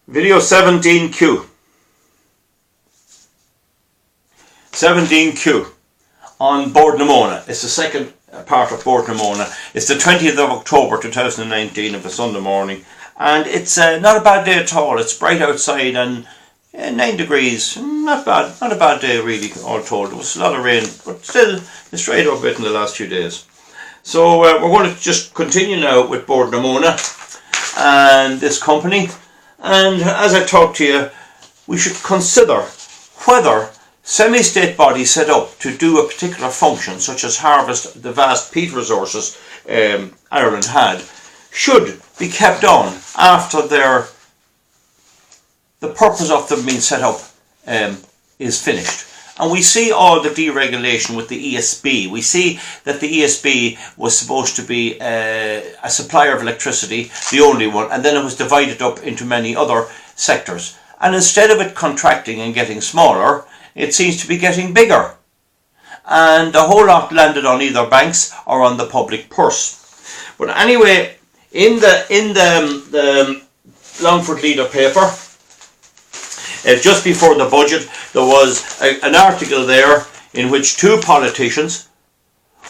Video 17Q. 17Q on Board Namona. It's the second part of Board Namona. It's the 20th of October 2019 of a Sunday morning, and it's not a bad day at all. It's bright outside and 9 degrees. Not bad. Not a bad day really, all told. There was a lot of rain, but still it's dried up a bit in the last few days. So we're going to just continue now with Board Namona and this company. And as I talked to you, we should consider whether semi-state bodies set up to do a particular function, such as harvest the vast peat resources Ireland had, should be kept on after the purpose of them being set up is finished. And we see all the deregulation with the ESB. We see that the ESB was supposed to be a supplier of electricity, the only one, and then it was divided up into many other sectors. And instead of it contracting and getting smaller, it seems to be getting bigger. And the whole lot landed on either banks or on the public purse. But anyway, in the Longford Leader paper, just before the budget, there was an article there in which two politicians,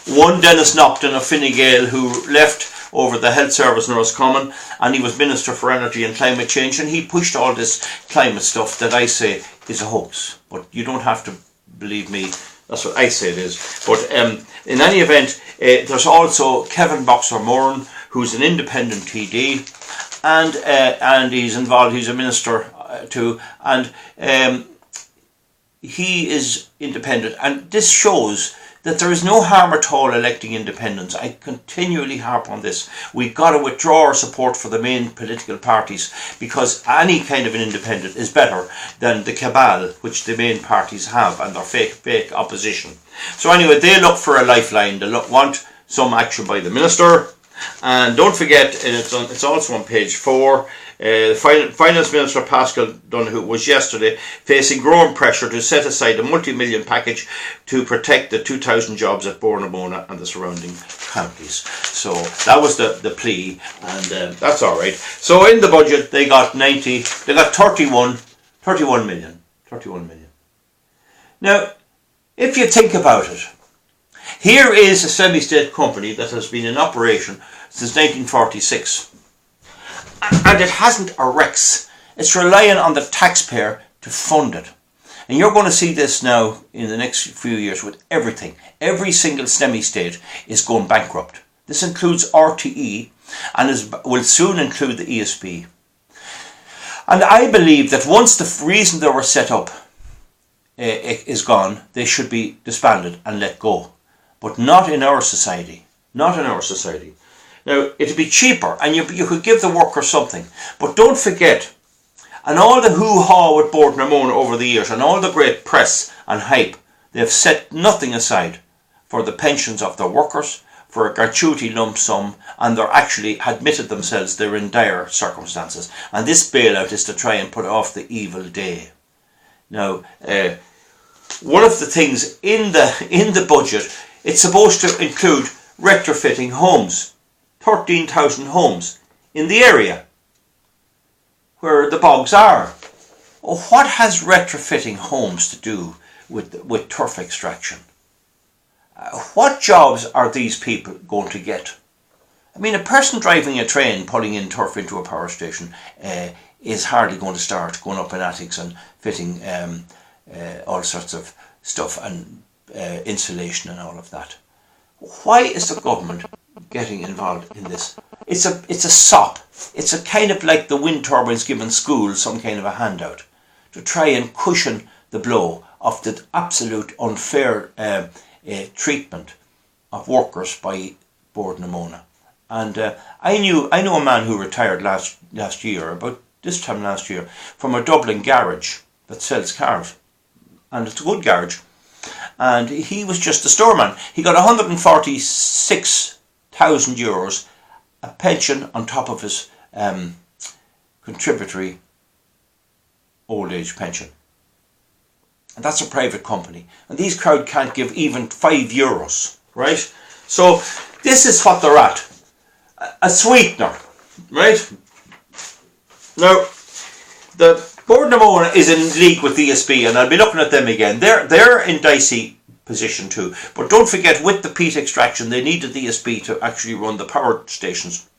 one Dennis Nopton of Fine Gael, who left over the health service in Roscommon, and he was Minister for Energy and Climate Change, and he pushed all this climate stuff that I say is a hoax. But you don't have to believe me, that's what I say it is. But in any event, there's also Kevin Boxer-Moran, who's an independent TD, and he's involved, he's a minister too, and he is independent, and this shows that there is no harm at all electing independents. I continually harp on this. We've got to withdraw our support for the main political parties, because any kind of an independent is better than the cabal which the main parties have and their fake opposition. So anyway, they look for a lifeline. They want some action by the minister. And don't forget, it's also on page 4, Finance Minister Pascal Donoghue was yesterday facing growing pressure to set aside a multi-million package to protect the 2,000 jobs at Board Namona and the surrounding counties. So that was the plea, and that's all right. So in the budget they got 31 million. Now, if you think about it, here is a semi-state company that has been in operation since 1946, and it hasn't a rex. It's relying on the taxpayer to fund it. And you're going to see this now in the next few years with everything. Every single semi-state is going bankrupt. This includes RTE and will soon include the ESB. And I believe that once the reason they were set up is gone, they should be disbanded and let go. But not in our society. Not in our society. Now, it'd be cheaper, and you could give the workers something. But don't forget, and all the hoo-ha with Board Namona over the years, and all the great press and hype, they've set nothing aside for the pensions of their workers, for a gratuity lump sum, and they're actually admitted themselves they're in dire circumstances. And this bailout is to try and put off the evil day. Now, one of the things in the budget, it's supposed to include retrofitting homes, 13,000 homes in the area where the bogs are. Oh, what has retrofitting homes to do with turf extraction? What jobs are these people going to get? I mean, a person driving a train pulling in turf into a power station is hardly going to start going up in attics and fitting all sorts of stuff and insulation and all of that. Why is the government getting involved in this? It's a sop. It's a kind of like the wind turbines giving schools some kind of a handout to try and cushion the blow of the absolute unfair treatment of workers by Board Namona. And I know a man who retired last year, about this time last year, from a Dublin garage that sells cars, and it's a good garage. And he was just a storeman. He got €146,000 a pension on top of his contributory old age pension. And that's a private company. And these crowd can't give even €5, right? So this is what they're at. A sweetener, right? Now, the Board of Mona is in league with the ESB, and I'll be looking at them again. They're in dicey position too. But don't forget, with the peat extraction, they needed the ESB to actually run the power stations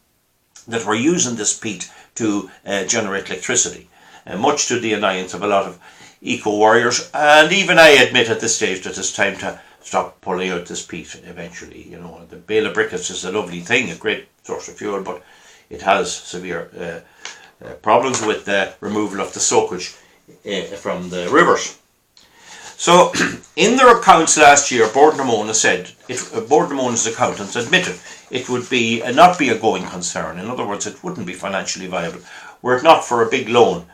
that were using this peat to generate electricity, much to the annoyance of a lot of eco-warriors. And even I admit at this stage that it's time to stop pulling out this peat eventually. You know, the bale of briquettes is a lovely thing, a great source of fuel, but it has severe problems with the removal of the soakage from the rivers. So, in their accounts last year, Board of Mona said, Board of Mona's accountants admitted it would be not be a going concern. In other words, it wouldn't be financially viable were it not for a big loan.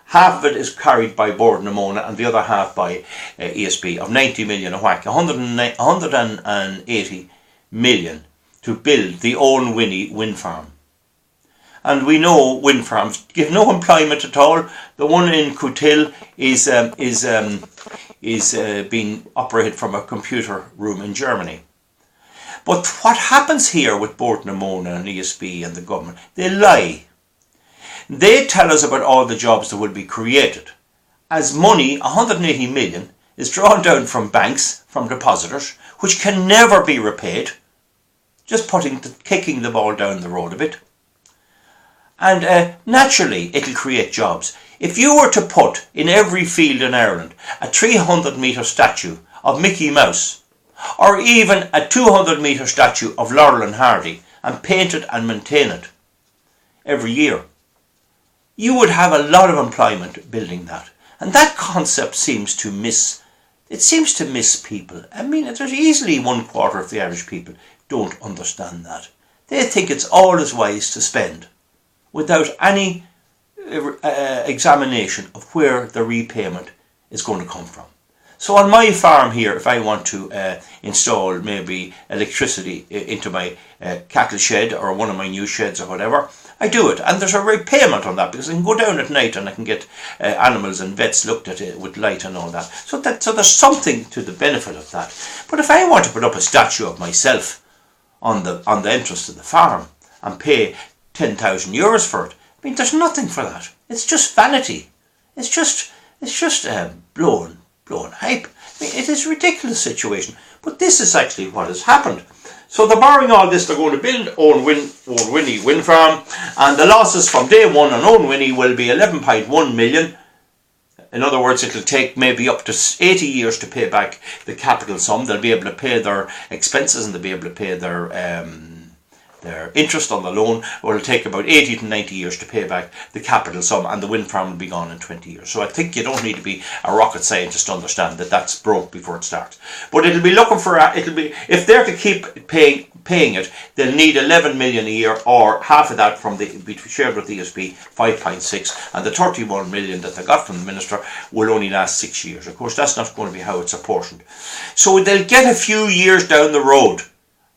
Half of it is carried by Board of Mona and the other half by ESB of 90 million a whack, 180 million to build the Owen Winnie wind farm. And we know wind farms give no employment at all. The one in Cootill is being operated from a computer room in Germany. But what happens here with Board of Mona and ESB and the government? They lie. They tell us about all the jobs that will be created, as money, 180 million, is drawn down from banks, from depositors, which can never be repaid, just kicking the ball down the road a bit. And naturally, it'll create jobs. If you were to put in every field in Ireland a 300-metre statue of Mickey Mouse, or even a 200-metre statue of Laurel and Hardy, and paint it and maintain it every year, you would have a lot of employment building that. And that concept seems to miss people. I mean, there's easily 1/4 of the Irish people don't understand that. They think it's always wise to spend without any examination of where the repayment is going to come from. So on my farm here, if I want to install maybe electricity into my cattle shed or one of my new sheds or whatever, I do it. And there's a repayment on that because I can go down at night and I can get animals and vets looked at it with light and all that. So there's something to the benefit of that. But if I want to put up a statue of myself on the entrance to the farm and pay 10,000 euros for it, I mean, there's nothing for that. It's just vanity. It's just blowing hype. I mean, it is a ridiculous situation. But this is actually what has happened. So they're borrowing all this. They're going to build Owen Winnie wind farm, and the losses from day one on Owen Winnie will be 11.1 million. In other words, it'll take maybe up to 80 years to pay back the capital sum. They'll be able to pay their expenses and they'll be able to pay their interest on the loan. Well, it'll take about 80 to 90 years to pay back the capital sum, and the wind farm will be gone in 20 years. So I think you don't need to be a rocket scientist to understand that that's broke before it starts. But it'll be looking for, if they're to keep paying it, they'll need 11 million a year, or half of that be shared with ESB, 5.6, and the 31 million that they got from the minister will only last 6 years. Of course, that's not going to be how it's apportioned. So they'll get a few years down the road.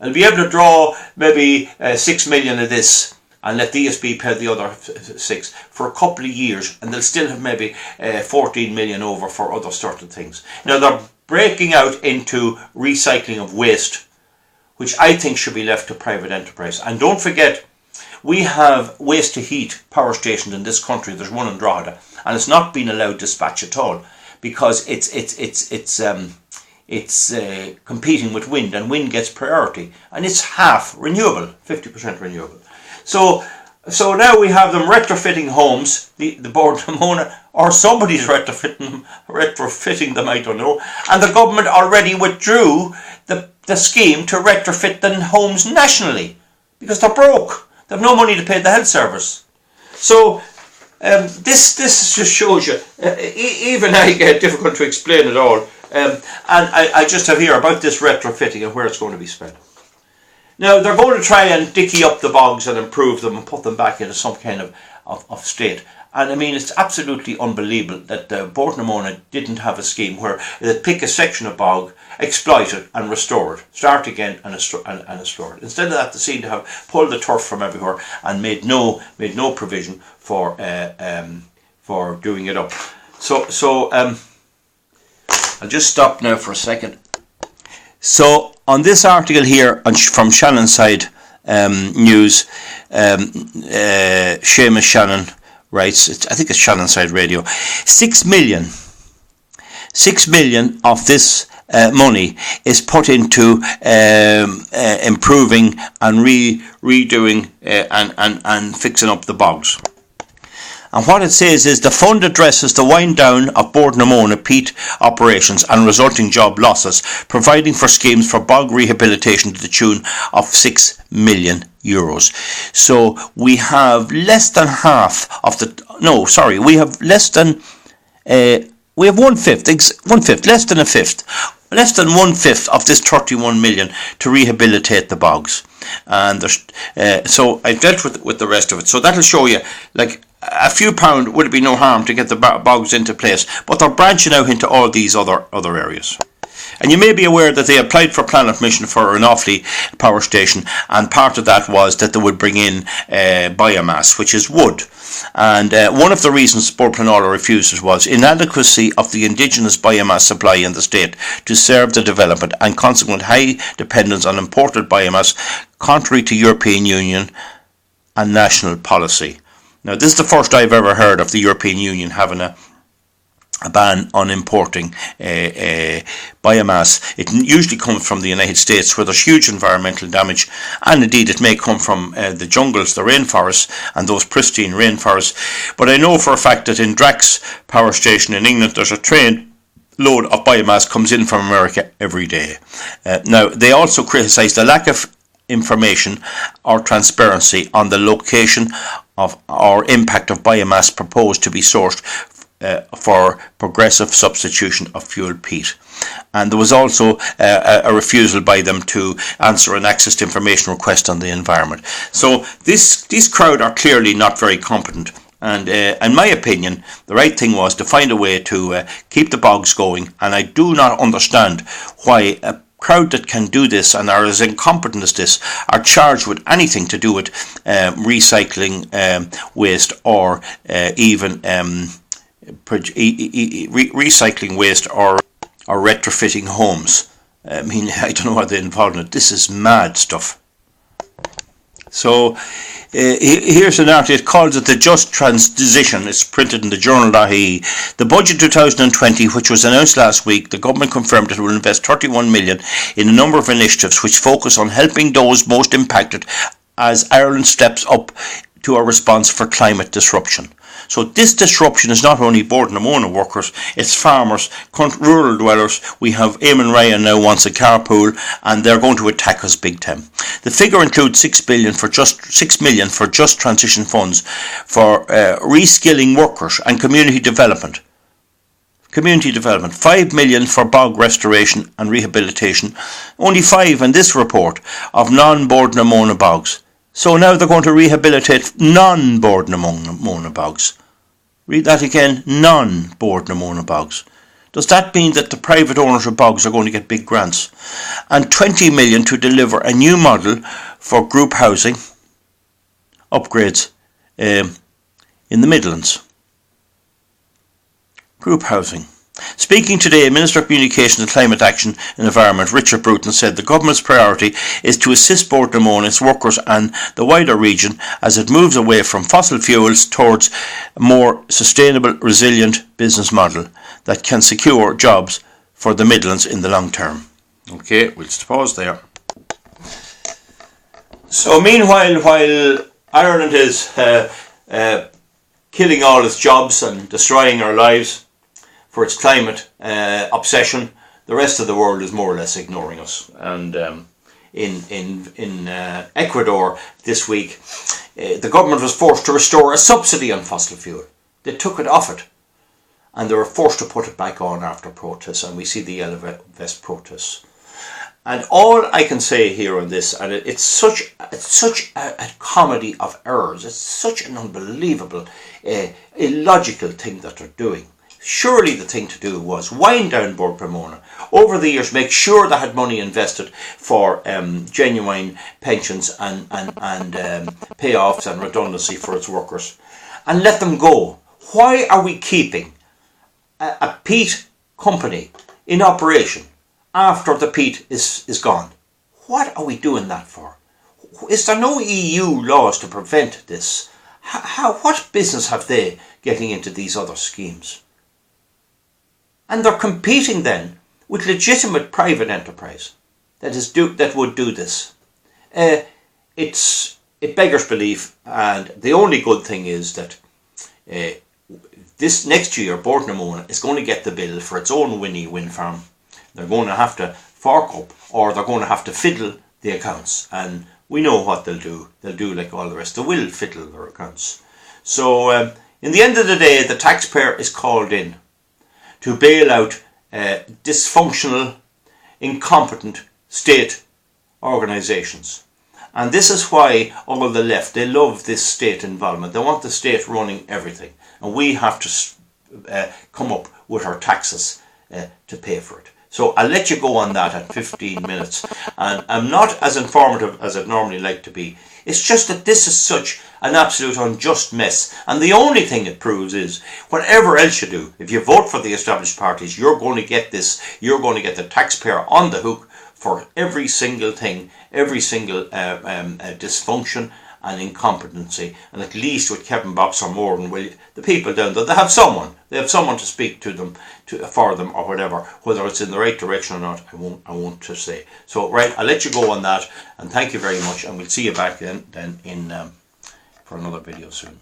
I'll be able to draw maybe 6 million of this and let the ESB pay the other 6 for a couple of years, and they'll still have maybe 14 million over for other certain things. Now they're breaking out into recycling of waste, which I think should be left to private enterprise. And don't forget, we have waste to heat power stations in this country. There's one in Drogheda, and it's not been allowed dispatch at all because it's competing with wind, and wind gets priority, and it's half renewable, 50% renewable. So now we have them retrofitting homes, the Board of Mona, or somebody's retrofitting them, I don't know, and the government already withdrew the scheme to retrofit the homes nationally because they're broke. They have no money to pay the health service. So this just shows you, even I get difficult to explain it all. And I just have here about this retrofitting and where it's going to be spent. Now, they're going to try and dicky up the bogs and improve them and put them back into some kind of state. And I mean, it's absolutely unbelievable that the Board of Mona didn't have a scheme where they pick a section of bog, exploit it and restore it. Start again and restore it. Instead of that, they seem to have pulled the turf from everywhere and made no provision for doing it up. So I'll just stop now for a second. So on this article here from Shannonside News, Seamus Shannon writes, I think it's Shannonside Radio, 6 million of this money is put into improving and redoing and fixing up the bogs. And what it says is the fund addresses the wind down of Bord na Móna peat operations and resulting job losses, providing for schemes for bog rehabilitation to the tune of €6 million. So we have less than half of the. No, sorry, we have less than. We have one fifth, less than a fifth. Less than 1/5 of this 31 million to rehabilitate the bogs, and so I dealt with the rest of it. So that'll show you, like, a few pound would be no harm to get the bogs into place, but they're branching out into all these other areas. And you may be aware that they applied for planning permission for an Offaly power station, and part of that was that they would bring in biomass, which is wood. And one of the reasons Bord Pleanála refuses was inadequacy of the indigenous biomass supply in the state to serve the development and consequent high dependence on imported biomass, contrary to European Union and national policy. Now, this is the first I've ever heard of the European Union having a ban on importing biomass. It usually comes from the United States, where there's huge environmental damage, and indeed it may come from the jungles, the rainforests, and those pristine rainforests. But I know for a fact that in Drax power station in England, there's a train load of biomass comes in from America every day. Now, they also criticise the lack of information or transparency on the location of or impact of biomass proposed to be sourced for progressive substitution of fuel peat. And there was also a refusal by them to answer an access to information request on the environment. So these crowd are clearly not very competent. And in my opinion, the right thing was to find a way to keep the bogs going. And I do not understand why a crowd that can do this and are as incompetent as this are charged with anything to do with recycling waste or even recycling waste or retrofitting homes. I mean, I don't know what they're involved in it. This is mad stuff. So here's an article. It calls it the Just Transition. It's printed in the journal.ie. The budget 2020, which was announced last week, the government confirmed it will invest 31 million in a number of initiatives which focus on helping those most impacted as Ireland steps up to a response for climate disruption. So this disruption is not only Bord na Móna workers, it's farmers, rural dwellers. We have Eamon Ryan now wants a carpool, and they're going to attack us big time. The figure includes 6 million for just transition funds for reskilling workers and community development. 5 million for bog restoration and rehabilitation, only 5 in this report of non-Bord na Móna bogs. So now they're going to rehabilitate non-Bord na Móna bogs. Read that again, non-Bord na Móna bogs. Does that mean that the private owners of bogs are going to get big grants? And 20 million to deliver a new model for group housing upgrades in the Midlands. Group housing. Speaking today, Minister of Communications and Climate Action and Environment, Richard Bruton, said the government's priority is to assist Bord na Móna, its workers and the wider region as it moves away from fossil fuels towards a more sustainable, resilient business model that can secure jobs for the Midlands in the long term. Okay, we'll pause there. So meanwhile, while Ireland is killing all its jobs and destroying our lives for its climate obsession, the rest of the world is more or less ignoring us. And in Ecuador this week, the government was forced to restore a subsidy on fossil fuel. They took it off it, and they were forced to put it back on after protests, and we see the Yellow Vest protests. And all I can say here on this, and it's such a comedy of errors, it's such an unbelievable, illogical thing that they're doing. Surely the thing to do was wind down Bord na Móna. Over the years, make sure they had money invested for genuine pensions and payoffs and redundancy for its workers, and let them go. Why are we keeping a peat company in operation after the peat is gone? What are we doing that for? Is there no EU laws to prevent this what business have they getting into these other schemes? And they're competing then with legitimate private enterprise that would do this. It beggars belief, and the only good thing is that this next year, Bord na Móna is going to get the bill for its own wind farm. They're going to have to fork up, or they're going to have to fiddle the accounts, and we know what they'll do. They'll do like all the rest. They will fiddle their accounts. So in the end of the day, the taxpayer is called in to bail out dysfunctional, incompetent state organisations. And this is why all the left, they love this state involvement. They want the state running everything. And we have to come up with our taxes to pay for it. So I'll let you go on that at 15 minutes. And I'm not as informative as I'd normally like to be. It's just that this is such an absolute unjust mess. And the only thing it proves is, whatever else you do, if you vote for the established parties, you're going to get this. You're going to get the taxpayer on the hook for every single thing, every single dysfunction and incompetency. And at least with Kevin Bops or Morgan, the people down there, they have someone to speak to them, for them or whatever. Whether it's in the right direction or not, I won't to say. So right, I'll let you go on that, and thank you very much, and we'll see you back then in for another video soon.